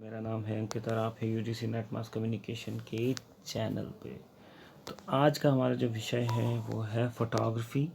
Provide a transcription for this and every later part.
मेरा नाम है अंकित और आप है यूजीसी नेट मास कम्युनिकेशन के चैनल पे। तो आज का हमारा जो विषय है वो है फोटोग्राफी।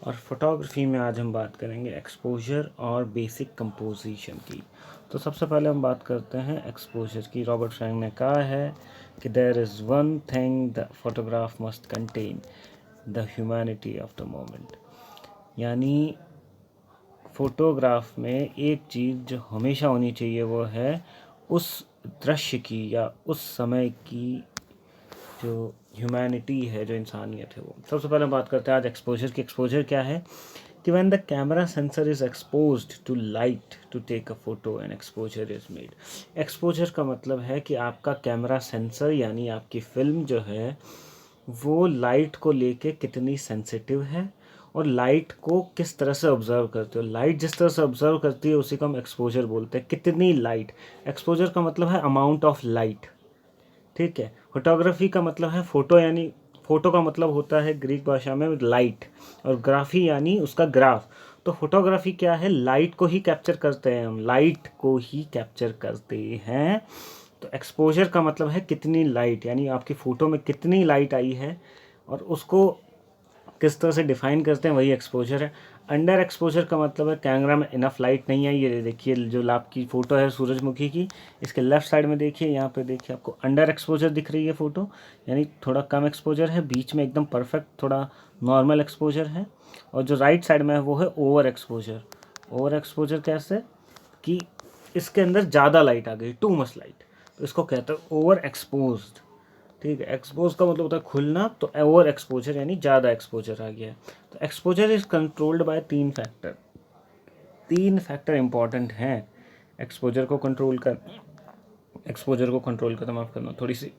और फोटोग्राफी में आज हम बात करेंगे एक्सपोजर और बेसिक कंपोजिशन की। तो सबसे पहले हम बात करते हैं एक्सपोजर की। रॉबर्ट फ्रैंक ने कहा है कि there is one thing the photograph must contain, the humanity of the moment. यानी फ़ोटोग्राफ में एक चीज़ जो हमेशा होनी चाहिए वो है उस दृश्य की या उस समय की जो ह्यूमैनिटी है, जो इंसानियत है वो। सबसे पहले बात करते हैं आज एक्सपोजर की। एक्सपोजर क्या है कि when the camera sensor is exposed to light to take a photo and exposure is made. Exposure का मतलब है कि आपका कैमरा सेंसर यानी आपकी फिल्म जो है वो लाइट को लेके कितनी सेंसिटिव है और लाइट को किस तरह से ऑब्जर्व करते हो। लाइट जिस तरह से ऑब्जर्व करती है उसी को हम एक्सपोजर बोलते हैं। कितनी लाइट, एक्सपोजर का मतलब है अमाउंट ऑफ लाइट। ठीक है। फोटोग्राफी का मतलब है फोटो, यानी फोटो का मतलब होता है ग्रीक भाषा में लाइट, और ग्राफी यानी उसका ग्राफ। तो फोटोग्राफी क्या है, लाइट को ही कैप्चर करते हैं, हम लाइट को ही कैप्चर करते हैं। तो एक्सपोजर का मतलब है कितनी लाइट, यानी आपकी फ़ोटो में कितनी लाइट आई है और उसको किस तरह से डिफाइन करते हैं, वही एक्सपोजर है। अंडर एक्सपोजर का मतलब है कैमरा में इनफ लाइट नहीं आई। ये देखिए जो आपकी फ़ोटो है सूरजमुखी की, इसके लेफ्ट साइड में देखिए, यहाँ पे देखिए आपको अंडर एक्सपोजर दिख रही है फ़ोटो, यानी थोड़ा कम एक्सपोजर है। बीच में एकदम परफेक्ट थोड़ा नॉर्मल एक्सपोजर है, और जो राइट साइड में है वो है ओवर एक्सपोजर। ओवर एक्सपोजर कैसे कि इसके अंदर ज़्यादा लाइट आ गई, टू मच लाइट, तो इसको कहते हैं ओवर एक्सपोज्ड। ठीक है। एक्सपोज का मतलब होता है खुलना, तो ओवर एक्सपोजर यानी ज़्यादा एक्सपोजर आ गया है। तो एक्सपोजर इज कंट्रोल्ड बाय तीन फैक्टर इंपॉर्टेंट हैं एक्सपोजर को कंट्रोल कर माफ़ करना, थोड़ी सी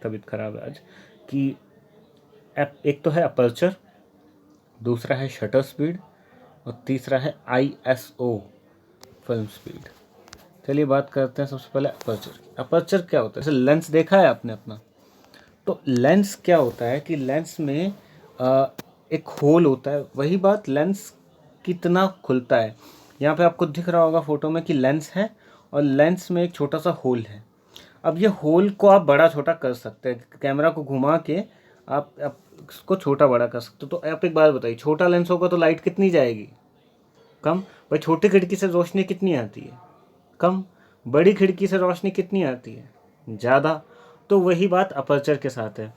तबीयत खराब है आज। कि एक तो है अपर्चर, दूसरा है शटर स्पीड, और तीसरा है ISO फिल्म स्पीड। चलिए बात करते हैं सबसे पहले अपर्चर। अपर्चर क्या होता है, जैसे लेंस देखा है आपने अपना, तो लेंस क्या होता है कि लेंस में एक होल होता है। वही बात, लेंस कितना खुलता है। यहाँ पे आपको दिख रहा होगा फोटो में कि लेंस है और लेंस में एक छोटा सा होल है। अब ये होल को आप बड़ा छोटा कर सकते हैं, कैमरा को घुमा के आप इसको छोटा बड़ा कर सकते हो। तो आप एक बात बताइए, छोटा लेंस होगा तो लाइट कितनी जाएगी, कम। भाई छोटी खिड़की से रोशनी कितनी आती है, कम। बड़ी खिड़की से रोशनी कितनी आती है, ज़्यादा। तो वही बात अपर्चर के साथ है।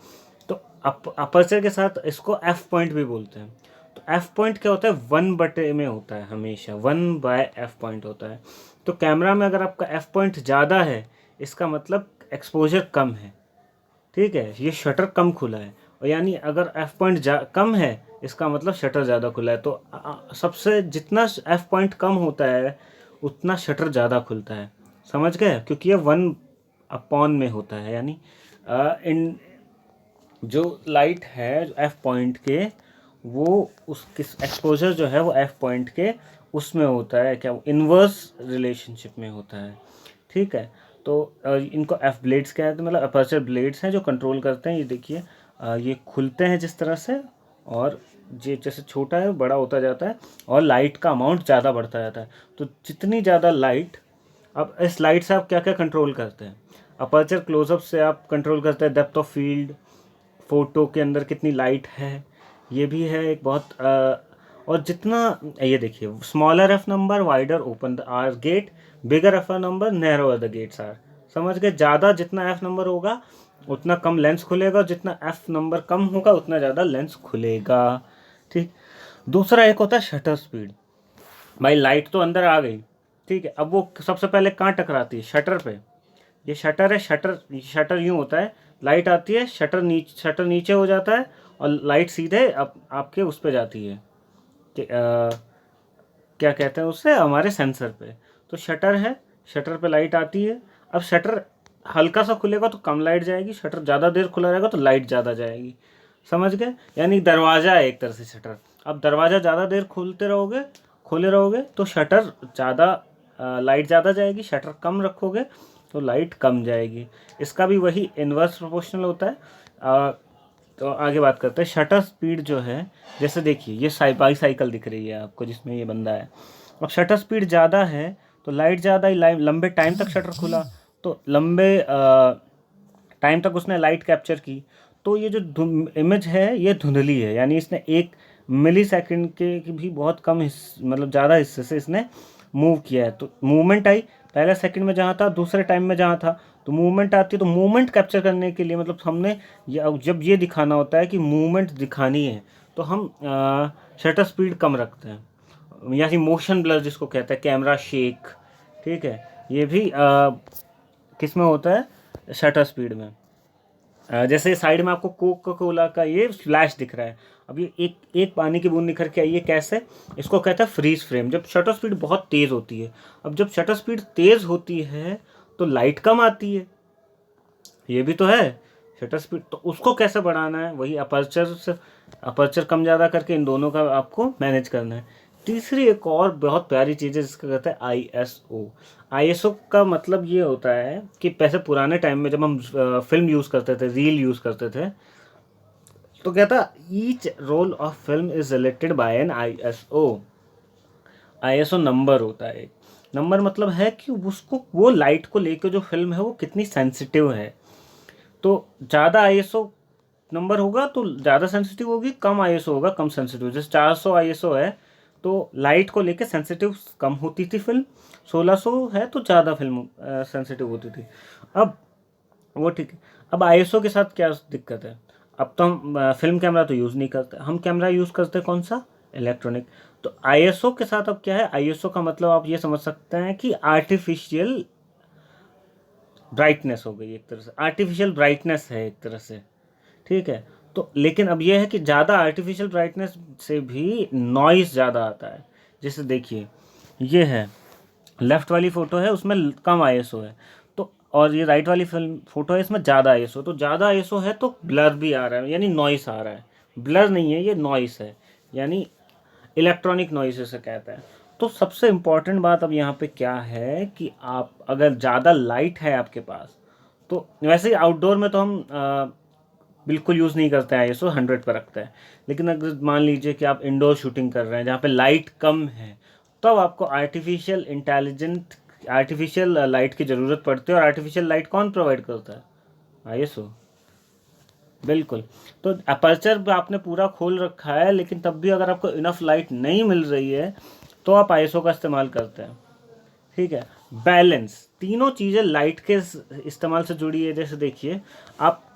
तो अपर्चर के साथ इसको एफ पॉइंट भी बोलते हैं। तो एफ पॉइंट क्या होता है, 1/, में होता है, हमेशा 1/f पॉइंट होता है। तो कैमरा में अगर आपका एफ पॉइंट ज़्यादा है इसका मतलब एक्सपोजर कम है। ठीक है, ये शटर कम खुला है, और यानी अगर एफ पॉइंट कम है इसका मतलब शटर ज़्यादा खुला है। तो सबसे जितना एफ पॉइंट कम होता है उतना शटर ज़्यादा खुलता है। समझ गए, क्योंकि ये 1/, में होता है, यानी इन जो लाइट है एफ पॉइंट के, वो उसके एक्सपोजर जो है वो एफ पॉइंट के उसमें होता है, क्या इन्वर्स रिलेशनशिप में होता है। ठीक है। तो इनको एफ ब्लेड्स कहते हैं, मतलब अपर्चर ब्लेड्स हैं जो कंट्रोल करते हैं। ये देखिए ये खुलते हैं जिस तरह से, और ये जैसे छोटा है बड़ा होता जाता है, और लाइट का अमाउंट ज़्यादा बढ़ता जाता है। तो जितनी ज़्यादा लाइट, अब इस लाइट से आप क्या क्या कंट्रोल करते हैं, अपर्चर क्लोजअप से आप कंट्रोल करते हैं डेप्थ ऑफ फील्ड, फ़ोटो के अंदर कितनी लाइट है, ये भी है एक बहुत और जितना, ये देखिए smaller F number wider open the are gate, bigger F number narrower the gates are. समझ गए, ज़्यादा जितना एफ नंबर होगा उतना कम लेंस खुलेगा, और जितना एफ नंबर कम होगा उतना ज़्यादा लेंस खुलेगा। ठीक। दूसरा एक होता है शटर स्पीड। भाई लाइट तो अंदर आ गई, ठीक है, अब वो सबसे पहले कहाँ टकराती है, शटर पे। ये शटर है, शटर यूँ होता है, लाइट आती है, शटर नीचे हो जाता है, और लाइट सीधे आपके उस पे जाती है कि क्या कहते हैं उससे, हमारे सेंसर पे। तो शटर है, शटर पे लाइट आती है। अब शटर हल्का सा खुलेगा तो कम लाइट जाएगी, शटर ज़्यादा देर खुला रहेगा तो लाइट ज़्यादा जाएगी। समझ गए, यानी दरवाज़ा है एक तरह से शटर। अब दरवाज़ा ज़्यादा देर खोले रहोगे तो शटर ज़्यादा, लाइट ज़्यादा जाएगी, शटर कम रखोगे तो लाइट कम जाएगी। इसका भी वही इन्वर्स प्रोपोर्शनल होता है। तो आगे बात करते हैं शटर स्पीड जो है। जैसे देखिए ये बाईसाइकिल दिख रही है आपको जिसमें ये बंदा है। अब शटर स्पीड ज़्यादा है तो लाइट ज़्यादा ही, लंबे टाइम तक शटर खुला, तो लंबे टाइम तक उसने लाइट कैप्चर की। तो ये जो इमेज है ये धुंधली है, यानी इसने 1 मिली सेकेंड के की भी बहुत कम मतलब ज़्यादा हिस्से से इसने मूव किया है। तो मूवमेंट आई, पहले सेकंड में जहाँ था दूसरे टाइम में जहाँ था, तो मूवमेंट आती है। तो मूवमेंट कैप्चर करने के लिए मतलब हमने जब ये दिखाना होता है कि मूवमेंट दिखानी है, तो हम शटर स्पीड कम रखते हैं, यानी मोशन ब्लर जिसको कहते हैं, कैमरा शेक, ठीक है, ये भी किस में होता है, शटर स्पीड में। जैसे साइड में आपको कोका कोला का ये फ्लैश दिख रहा है, अब ये एक एक पानी की बूंद निखर के आई है, कैसे, इसको कहता है फ्रीज फ्रेम, जब शटर स्पीड बहुत तेज़ होती है। अब जब शटर स्पीड तेज़ होती है तो लाइट कम आती है, ये भी तो है शटर स्पीड, तो उसको कैसे बढ़ाना है, वही अपर्चर कम ज़्यादा करके इन दोनों का आपको मैनेज करना है। तीसरी एक और बहुत प्यारी चीज़ है जिसका कहते हैं ISO। ISO का मतलब ये होता है कि पैसे पुराने टाइम में जब हम फिल्म यूज़ करते थे, रील यूज़ करते थे, तो क्या था, each roll of film is related by an ISO। ISO number होता है, नंबर मतलब है कि उसको, वो लाइट को लेकर जो फिल्म है वो कितनी सेंसिटिव है। तो ज़्यादा ISO नंबर होगा तो ज़्यादा सेंसिटिव होगी, कम ISO होगा कम सेंसिटिव। जैसे 400 ISO है तो लाइट को लेके सेंसिटिव कम होती थी फिल्म, 1600 है तो ज़्यादा फिल्म सेंसिटिव होती थी। अब वो ठीक है, अब ISO के साथ क्या दिक्कत है, अब तो हम फिल्म कैमरा तो यूज़ नहीं करते, हम कैमरा यूज़ करते कौन सा, इलेक्ट्रॉनिक। तो ISO के साथ अब क्या है, ISO का मतलब आप ये समझ सकते हैं कि आर्टिफिशियल ब्राइटनेस हो गई, एक तरह से आर्टिफिशियल ब्राइटनेस है एक तरह से, ठीक है। तो लेकिन अब यह है कि ज़्यादा आर्टिफिशियल ब्राइटनेस से भी नॉइस ज़्यादा आता है। जैसे देखिए ये है, लेफ़्ट वाली फ़ोटो है उसमें कम ISO है, तो और ये राइट वाली फिल्म फ़ोटो है इसमें ज़्यादा ISO, तो ज़्यादा ISO है तो ब्लर भी आ रहा है, यानी नॉइस आ रहा है, ब्लर नहीं है ये नॉइस है, यानी इलेक्ट्रॉनिक नॉइस इसे कहता है। तो सबसे इम्पॉर्टेंट बात अब यहाँ पे क्या है कि आप अगर ज़्यादा लाइट है आपके पास, तो वैसे ही आउटडोर में तो हम बिल्कुल यूज़ नहीं करते हैं, ISO 100 पर रखते हैं। लेकिन अगर मान लीजिए कि आप इंडोर शूटिंग कर रहे हैं जहाँ पे लाइट कम है, तब आपको आर्टिफिशियल लाइट की ज़रूरत पड़ती है। और आर्टिफिशियल लाइट कौन प्रोवाइड करता है, ISO, बिल्कुल। तो अपर्चर आपने पूरा खोल रखा है, लेकिन तब भी अगर आपको इनफ लाइट नहीं मिल रही है तो आप ISO का इस्तेमाल करते हैं, ठीक है। बैलेंस, तीनों चीज़ें लाइट के इस्तेमाल से जुड़ी है। जैसे देखिए आप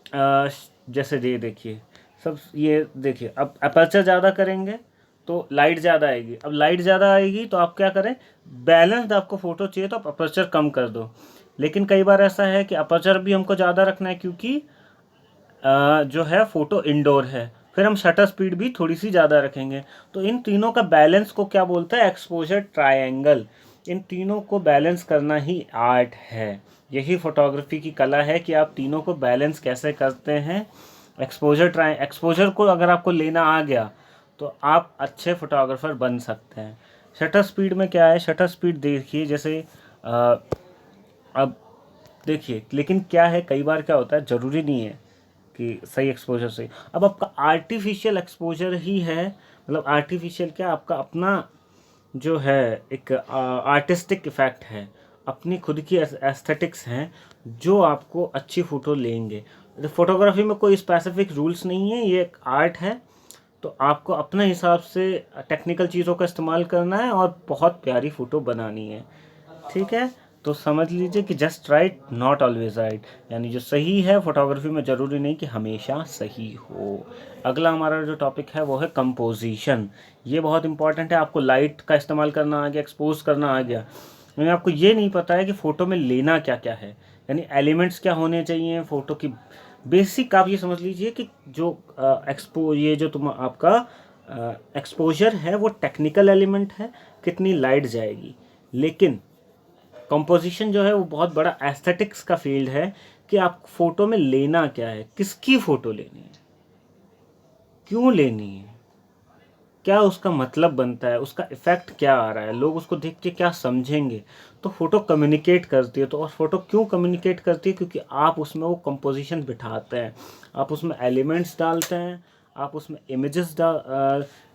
जैसे ये देखिए, सब ये देखिए, अब अपर्चर ज़्यादा करेंगे तो लाइट ज़्यादा आएगी, अब लाइट ज़्यादा आएगी तो आप क्या करें, बैलेंस्ड आपको फ़ोटो चाहिए तो आप अपर्चर कम कर दो। लेकिन कई बार ऐसा है कि अपर्चर भी हमको ज़्यादा रखना है क्योंकि जो है फ़ोटो इंडोर है, फिर हम शटर स्पीड भी थोड़ी सी ज़्यादा रखेंगे। तो इन तीनों का बैलेंस को क्या बोलते हैं, एक्सपोजर ट्रायंगल। इन तीनों को बैलेंस करना ही आर्ट है, यही फोटोग्राफी की कला है कि आप तीनों को बैलेंस कैसे करते हैं। एक्सपोजर को अगर आपको लेना आ गया तो आप अच्छे फोटोग्राफर बन सकते हैं। शटर स्पीड में क्या है, शटर स्पीड देखिए, जैसे अब देखिए, लेकिन क्या है, कई बार क्या होता है, ज़रूरी नहीं है कि सही एक्सपोजर सही। अब आपका आर्टिफिशियल एक्सपोजर ही है, मतलब आर्टिफिशियल क्या, आपका अपना जो है एक आर्टिस्टिक इफेक्ट है, अपनी खुद की एस्थेटिक्स हैं जो आपको अच्छी फ़ोटो लेंगे। फोटोग्राफी में कोई स्पेसिफिक रूल्स नहीं है, ये एक आर्ट है। तो आपको अपने हिसाब से टेक्निकल चीज़ों का इस्तेमाल करना है और बहुत प्यारी फ़ोटो बनानी है, ठीक है। तो समझ लीजिए कि just right not always right, यानी जो सही है फोटोग्राफी में ज़रूरी नहीं कि हमेशा सही हो। अगला हमारा जो टॉपिक है वो है कंपोजिशन। ये बहुत इंपॉर्टेंट है, आपको लाइट का इस्तेमाल करना आ गया, एक्सपोज करना आ गया, यानी आपको ये नहीं पता है कि फ़ोटो में लेना क्या क्या है, यानी एलिमेंट्स क्या होने चाहिए फ़ोटो की। बेसिक आप ये समझ लीजिए कि जो ये जो तुम आपका एक्सपोजर है वो टेक्निकल एलिमेंट है, कितनी लाइट जाएगी। लेकिन कंपोजिशन जो है वो बहुत बड़ा एस्थेटिक्स का फील्ड है कि आप फोटो में लेना क्या है, किसकी फ़ोटो लेनी है, क्यों लेनी है, क्या उसका मतलब बनता है, उसका इफ़ेक्ट क्या आ रहा है, लोग उसको देख के क्या समझेंगे। तो फ़ोटो कम्युनिकेट करती है। तो और फ़ोटो क्यों कम्युनिकेट करती है, क्योंकि आप उसमें वो कंपोजिशन बिठाते हैं, आप उसमें एलिमेंट्स डालते हैं, आप उसमें इमेजेस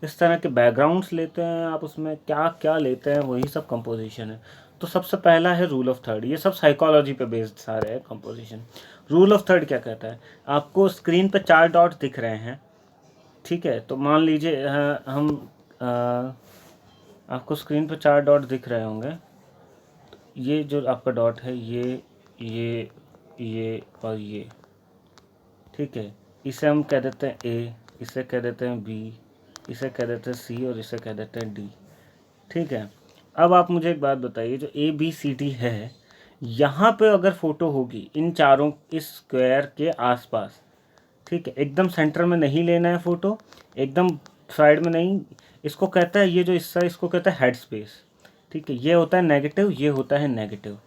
इस तरह के बैकग्राउंड्स लेते हैं, आप उसमें क्या क्या लेते हैं, वही सब कंपोजिशन है। तो सबसे पहला है रूल ऑफ थर्ड। ये सब साइकोलॉजी पे बेस्ड सारे हैं कंपोजिशन। रूल ऑफ थर्ड क्या कहता है, आपको स्क्रीन पे 4 डॉट दिख रहे हैं, ठीक है। तो मान लीजिए आपको स्क्रीन पे 4 डॉट दिख रहे होंगे। ये जो आपका डॉट है ये और ये, ठीक है। इसे हम कह देते हैं ए, इसे कह देते हैं बी, इसे कह देते हैं सी और इसे कह देते हैं डी, ठीक है। अब आप मुझे एक बात बताइए, जो ए बी सी डी है, यहाँ पे अगर फोटो होगी इन चारों इस स्क्वायर के आसपास, ठीक है, एकदम सेंटर में नहीं लेना है फोटो, एकदम साइड में नहीं। इसको कहता है, ये जो हिस्सा इसको कहता है हेड स्पेस, ठीक है। ये होता है नेगेटिव, ये होता है नेगेटिव,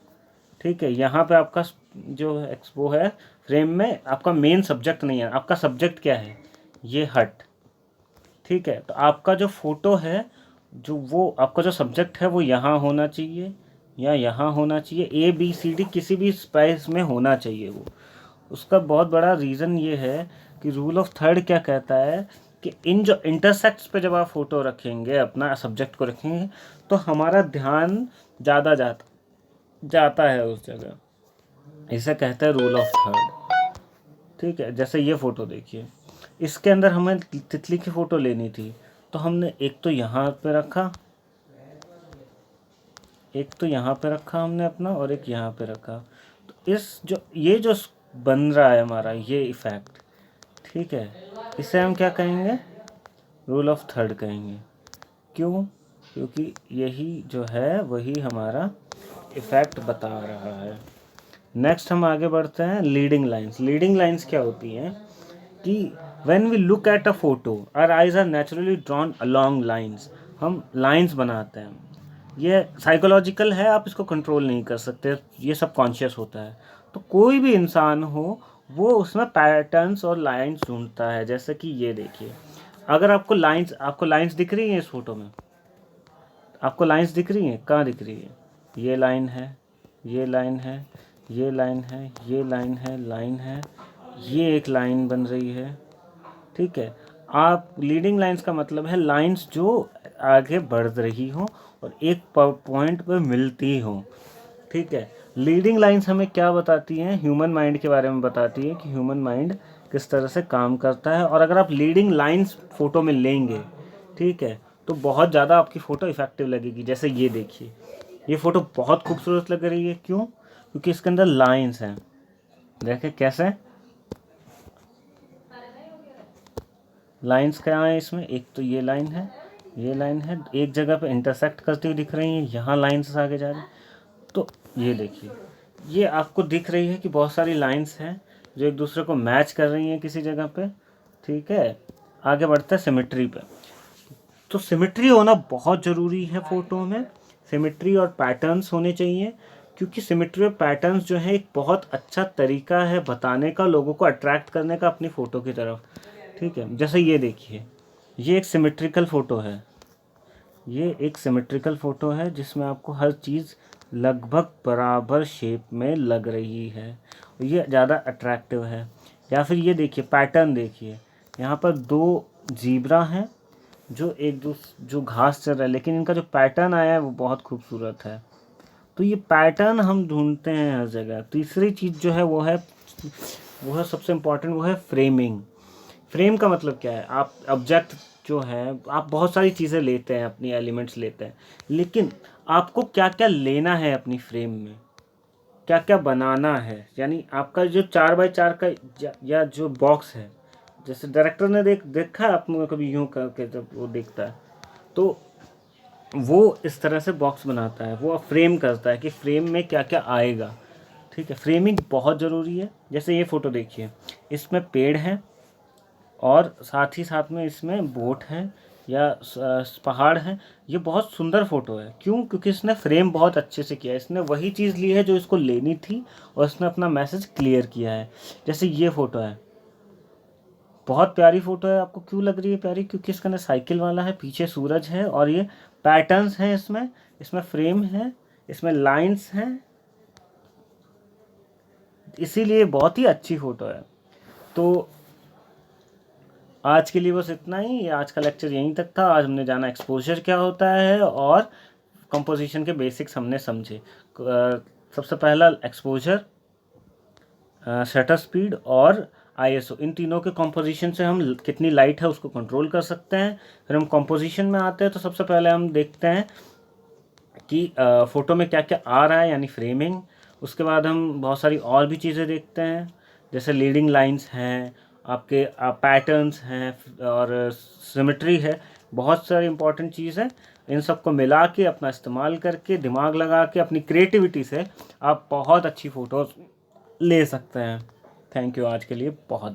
ठीक है। यहाँ पे आपका जो वो है फ्रेम में आपका मेन सब्जेक्ट नहीं है। आपका सब्जेक्ट क्या है, ये हट, ठीक है। तो आपका जो फोटो है, जो वो आपका जो सब्जेक्ट है वो यहाँ होना चाहिए या यहाँ होना चाहिए। ए बी सी डी किसी भी स्पेस में होना चाहिए वो। उसका बहुत बड़ा रीज़न ये है कि रूल ऑफ थर्ड क्या कहता है कि इन जो इंटरसेक्ट्स पे जब आप फोटो रखेंगे, अपना सब्जेक्ट को रखेंगे, तो हमारा ध्यान ज़्यादा जाता है उस जगह। इसे कहते हैं रूल ऑफ थर्ड, ठीक है। जैसे ये फ़ोटो देखिए, इसके अंदर हमें तितली की फ़ोटो लेनी थी, तो हमने एक तो यहाँ पे रखा, एक तो यहाँ पे रखा हमने अपना, और एक यहाँ पे रखा। तो ये जो बन रहा है हमारा ये इफ़ेक्ट, ठीक है, इसे हम क्या कहेंगे, रूल ऑफ थर्ड कहेंगे। क्यों? क्योंकि यही जो है वही हमारा इफ़ेक्ट बता रहा है। नेक्स्ट हम आगे बढ़ते हैं, लीडिंग लाइंस। लीडिंग लाइंस क्या होती हैं कि when we look at a photo our eyes are naturally drawn along lines. हम लाइंस बनाते हैं। ये साइकोलॉजिकल है, आप इसको कंट्रोल नहीं कर सकते, ये सब कॉन्शियस होता है। तो कोई भी इंसान हो वो उसमें पैटर्न्स और लाइंस ढूंढता है। जैसे कि ये देखिए, अगर आपको लाइंस दिख रही हैं इस फोटो में, आपको लाइंस दिख रही हैं, कहाँ दिख रही है, ये लाइन है, ये लाइन है, ये लाइन है, ये लाइन है, ये एक लाइन बन रही है, ठीक है। आप लीडिंग लाइंस का मतलब है लाइंस जो आगे बढ़ रही हो और एक पॉइंट पे मिलती हो, ठीक है। लीडिंग लाइंस हमें क्या बताती हैं, ह्यूमन माइंड के बारे में बताती है कि ह्यूमन माइंड किस तरह से काम करता है। और अगर आप लीडिंग लाइंस फोटो में लेंगे, ठीक है, तो बहुत ज़्यादा आपकी फ़ोटो इफेक्टिव लगेगी। जैसे ये देखिए, ये फ़ोटो बहुत खूबसूरत लग रही है। क्यों? क्योंकि इसके अंदर लाइंस हैं। देखें कैसे लाइंस क्या है इसमें, एक तो ये लाइन है, ये लाइन है, एक जगह पे इंटरसेक्ट करती हुई दिख रही है, यहाँ लाइंस आगे जा रही है। तो ये देखिए, ये आपको दिख रही है कि बहुत सारी लाइंस हैं जो एक दूसरे को मैच कर रही हैं किसी जगह पे, ठीक है। आगे बढ़ते हैं सिमेट्री पे। तो सिमेट्री होना बहुत ज़रूरी है फ़ोटो में। सिमेट्री और पैटर्न्स होने चाहिए, क्योंकि सिमेट्री और पैटर्न्स जो है एक बहुत अच्छा तरीका है बताने का, लोगों को अट्रैक्ट करने का अपनी फ़ोटो की तरफ, ठीक है। जैसे ये देखिए, ये एक सिमेट्रिकल फ़ोटो है, ये एक सिमेट्रिकल फ़ोटो है जिसमें आपको हर चीज़ लगभग बराबर शेप में लग रही है, ये ज़्यादा अट्रैक्टिव है। या फिर ये देखिए, पैटर्न देखिए, यहाँ पर 2 ज़ीब्रा हैं जो घास चर रहा है, लेकिन इनका जो पैटर्न आया है वो बहुत खूबसूरत है। तो ये पैटर्न हम ढूंढते हैं हर जगह। तीसरी चीज़ जो है वो है सबसे इम्पॉर्टेंट, वो है फ्रेमिंग। फ्रेम का मतलब क्या है, आप ऑब्जेक्ट जो है, आप बहुत सारी चीज़ें लेते हैं, अपनी एलिमेंट्स लेते हैं, लेकिन आपको क्या क्या लेना है अपनी फ्रेम में, क्या क्या बनाना है। यानी आपका जो 4x4 का या जो बॉक्स है, जैसे डायरेक्टर ने देखा है आप लोगों कभी यूं करके जब वो देखता है, तो वो इस तरह से बॉक्स बनाता है, वो फ्रेम करता है कि फ्रेम में क्या क्या आएगा, ठीक है। फ्रेमिंग बहुत ज़रूरी है। जैसे ये फ़ोटो देखिए, इसमें पेड़ है और साथ ही साथ में इसमें बोट है या पहाड़ है। ये बहुत सुंदर फ़ोटो है। क्यों? क्योंकि इसने फ्रेम बहुत अच्छे से किया है, इसने वही चीज़ ली है जो इसको लेनी थी और इसने अपना मैसेज क्लियर किया है। जैसे ये फ़ोटो है, बहुत प्यारी फ़ोटो है। आपको क्यों लग रही है प्यारी? क्योंकि इसके अंदर साइकिल वाला है, पीछे सूरज है और ये पैटर्न्स हैं इसमें, इसमें फ्रेम है, इसमें लाइंस हैं, इसीलिए बहुत ही अच्छी फ़ोटो है। तो आज के लिए बस इतना ही। आज का लेक्चर यहीं तक था। आज हमने जाना एक्सपोजर क्या होता है और कंपोजिशन के बेसिक्स हमने समझे। सबसे पहला एक्सपोजर, शटर स्पीड और आईएसओ, इन तीनों के कंपोजिशन से हम कितनी लाइट है उसको कंट्रोल कर सकते हैं। फिर हम कंपोजिशन में आते हैं तो सबसे पहले हम देखते हैं कि फ़ोटो में क्या क्या आ रहा है, यानी फ्रेमिंग। उसके बाद हम बहुत सारी और भी चीज़ें देखते हैं, जैसे लीडिंग लाइंस हैं, आपके पैटर्न्स हैं और सिमेट्री है। बहुत सारी इंपॉर्टेंट चीज़ है। इन सबको मिला के अपना इस्तेमाल करके, दिमाग लगा के, अपनी क्रिएटिविटी से आप बहुत अच्छी फ़ोटोज़ ले सकते हैं। थैंक यू, आज के लिए बहुत।